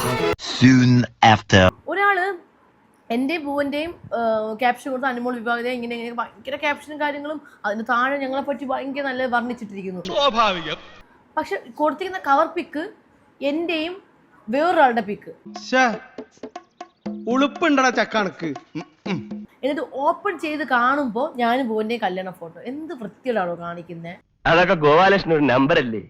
Soon after. ഒരാള് എന്റെയും പൂവന്റെയും caption കൊടുത്ത അനുമോൾ വിഭാഗത്തെ ഇങ്ങനെ ഭയങ്കര ക്യാപ്ഷനും കാര്യങ്ങളും അതിന് താഴെ ഞങ്ങളെ പറ്റി ഭയങ്കര നല്ല വർണ്ണിച്ചിട്ടിരിക്കുന്നു. സ്വാഭാവികം. പക്ഷെ കൊടുത്തിരിക്കുന്ന കവർ പിക്ക് എന്റെയും വേറൊരാളുടെ പിക്ക്. ഉളുപ്പുണ്ടടാ ചക്കണക്ക്. എന്നിട്ട് ഓപ്പൺ ചെയ്ത് കാണുമ്പോ ഞാനും പൂവന്റെയും കല്യാണ ഫോട്ടോ. എന്ത് വൃത്തിയോടാണോ കാണിക്കുന്നത്? അതൊക്കെ ഗോപാലകൃഷ്ണൻ ഒരു നമ്പർ അല്ലേ?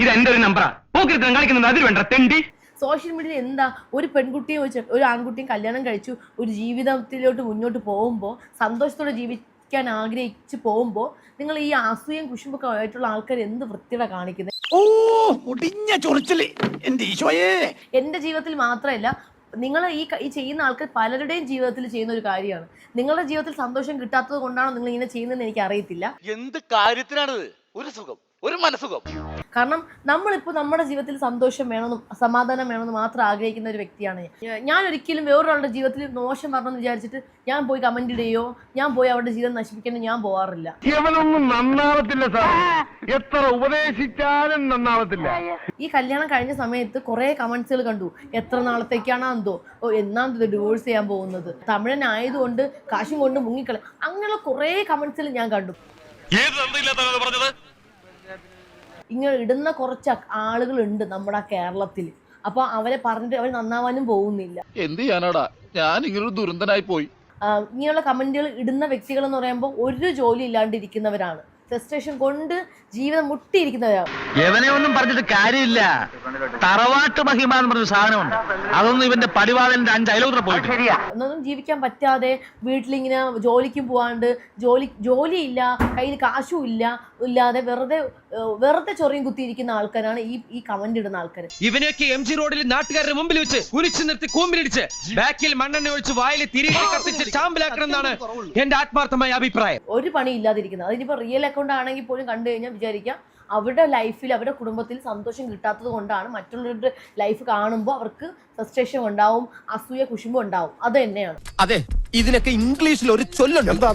ഇത് എന്റെ ഒരു നമ്പറാ. കളിക്കുന്നത് അതിൽ വേണ്ട തെണ്ടി. സോഷ്യൽ മീഡിയയിൽ എന്താ ഒരു പെൺകുട്ടിയും ഒരു ആൺകുട്ടിയും കല്യാണം കഴിച്ചു ഒരു ജീവിതത്തിലോട്ട് മുന്നോട്ട് പോകുമ്പോൾ സന്തോഷത്തോടെ ജീവിക്കാൻ ആഗ്രഹിച്ച് പോകുമ്പോൾ നിങ്ങൾ ഈ അസൂയം കുശുമ്പൊക്കെ ആയിട്ടുള്ള ആൾക്കാർ എന്ത് വൃത്തിയുടെ കാണിക്കുന്നത്? എന്റെ ജീവിതത്തിൽ മാത്രമല്ല, നിങ്ങൾ ഈ ചെയ്യുന്ന ആൾക്കാർ പലരുടെയും ജീവിതത്തിൽ ചെയ്യുന്ന ഒരു കാര്യമാണ്. നിങ്ങളുടെ ജീവിതത്തിൽ സന്തോഷം കിട്ടാത്തത് കൊണ്ടാണോ നിങ്ങൾ ഇങ്ങനെ ചെയ്യുന്നതെന്ന് എനിക്ക് അറിയത്തില്ല. എന്ത് കാര്യത്തിനാണിത്? ഒരു സുഖം, ഒരു മനസുഖം. കാരണം നമ്മളിപ്പോൾ നമ്മുടെ ജീവിതത്തിൽ സന്തോഷം വേണമെന്നും സമാധാനം വേണമെന്ന് മാത്രം ആഗ്രഹിക്കുന്ന ഒരു വ്യക്തിയാണ് ഞാൻ. ഒരിക്കലും വേറൊരാളുടെ ജീവിതത്തിൽ മോശം വരണമെന്ന് വിചാരിച്ചിട്ട് ഞാൻ പോയി കമന്റ് ഇടുകയോ ഞാൻ പോയി അവരുടെ ജീവിതം നശിപ്പിക്കാനോ ഞാൻ പോവാറില്ല. ഇവനൊന്നും നന്നാവത്തില്ല സാർ, എത്ര ഉപദേശിച്ചാലും നന്നാവത്തില്ല. ഈ കല്യാണം കഴിഞ്ഞ സമയത്ത് കുറെ കമന്റ്സുകൾ കണ്ടു. എത്ര നാളത്തേക്കാണോ എന്തോ, എന്നാണ് ഡിവോഴ്സ് ചെയ്യാൻ പോകുന്നത്, തമിഴനായതുകൊണ്ട് കാശും കൊണ്ട് മുങ്ങിക്കള, അങ്ങനെയുള്ള കുറെ കമന്റ്സുകൾ ഞാൻ കണ്ടു. ഇങ്ങനെ ഇടുന്ന കുറച്ച് ആളുകളുണ്ട് നമ്മുടെ കേരളത്തിൽ. അപ്പൊ അവരെ പറഞ്ഞിട്ട് അവർ നന്നാവാനും പോകുന്നില്ല. എന്ത് ചെയ്യാനാടാ, ഞാൻ ഇങ്ങനൊരു ദുരന്തനായി പോയി. ഇങ്ങനെയുള്ള കമന്റുകൾ ഇടുന്ന വ്യക്തികൾ എന്ന് പറയുമ്പോൾ ഒരു ജോലി ഇല്ലാണ്ടിരിക്കുന്നവരാണ്. ഫ്രസ്ട്രേഷൻ കൊണ്ട് ജീവിതം മുട്ടിയിരിക്കുന്നവരാണ്. എവനെ ഒന്നും പറഞ്ഞിട്ട് കാര്യമില്ല. തറവാട്ട് മഹിമ എന്ന് പറഞ്ഞ സാധനമുണ്ട്, അതൊന്നും ഇവന്റെ പടിവാളന്റെ 5 അയലോത്ര പോയിട്ട് ഒന്നും ജീവിക്കാൻ പറ്റാതെ വീട്ടിലിങ്ങനെ ജോലിക്കും പോവാണ്ട് ജോലിയില്ല, കയ്യിൽ കാശും ഇല്ലാതെ വെറുതെ ചൊറിയും കുത്തിയിരിക്കുന്ന ആൾക്കാരാണ് ഈ കമന്റ് ഇടുന്ന ആൾക്കാർ. ഇവനെയൊക്കെ MG റോഡിൽ നാട്ടുകാരുടെ മുമ്പിൽ വെച്ച് കുനിച്ചു നിർത്തി കൂമ്പിലിടിച്ച് ബാക്കിൽ മണ്ണെണ്ണ ഒഴിച്ച് വായിൽ തിരികെ കത്തിച്ച് ചാമ്പലാക്കണം എന്നാണ് എന്റെ ആത്മാർത്ഥമായ അഭിപ്രായം. ഒരു പണി ഇല്ലാതിരിക്കുന്നത്, അതിനിപ്പോ റിയൽ അക്കൗണ്ട് ആണെങ്കിൽ പോലും കണ്ടു കഴിഞ്ഞാൽ വിചാരിക്കാം അവരുടെ ലൈഫിൽ അവരുടെ കുടുംബത്തിൽ സന്തോഷം കിട്ടാത്തത് കൊണ്ടാണ് മറ്റുള്ളവരുടെ ലൈഫ് കാണുമ്പോൾ അവർക്ക് ഫ്രസ്ട്രേഷൻ ഉണ്ടാവും, അസൂയ കുശുമ്പ് ഉണ്ടാവും. അത് തന്നെയാണ്. അതെ, ഇതിനൊക്കെ ഇംഗ്ലീഷിൽ ഒരു ചൊല്ലുണ്ട്.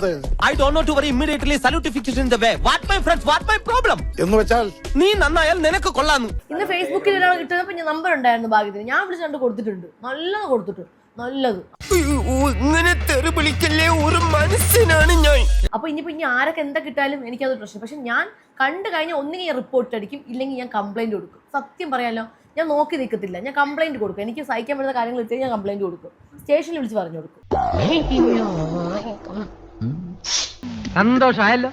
I don't know to worry immediately salutification in the way. What my friends, what my problem എന്ന് വെച്ചാൽ നീ നന്നായാൽ നിനക്ക് കൊള്ളാന്ന്. ഇന്ന് ഫേസ്ബുക്കിൽ ഒരാൾ കിട്ടുന്നപ്പോൾ ഞാൻ നമ്പർ ഉണ്ടായിരുന്നു ഭാഗ്യത്തിന്, ഞാൻ വിളിച്ച് കണ്ട് കൊടുത്തിട്ടുണ്ട്. നല്ലത് കൊടുത്തിട്ടുണ്ട്, നല്ലത്. ഇങ്ങനെ തെറി വിളിക്കല്ലേ, ഒരു മനുഷ്യനാണ് ഞാൻ. അപ്പൊ ഇനി ആരൊക്കെ എന്താ കിട്ടാലും എനിക്കത് പ്രശ്നം. പക്ഷെ ഞാൻ കണ്ടു കഴിഞ്ഞാൽ ഒന്നുകിൽ ഞാൻ റിപ്പോർട്ട് അടിക്കും, ഇല്ലെങ്കിൽ ഞാൻ കംപ്ലൈന്റ് കൊടുക്കും. സത്യം പറയാലോ, ഞാൻ നോക്കി നിൽക്കത്തില്ല, ഞാൻ കംപ്ലൈന്റ് കൊടുക്കും. എനിക്ക് സഹിക്കാൻ പറ്റുന്ന കാര്യങ്ങൾ ഇട്ട് ഞാൻ കംപ്ലൈന്റ് കൊടുക്കും, സ്റ്റേഷനിൽ വിളിച്ച് പറഞ്ഞു കൊടുക്കും. സന്തോഷമായല്ലോ.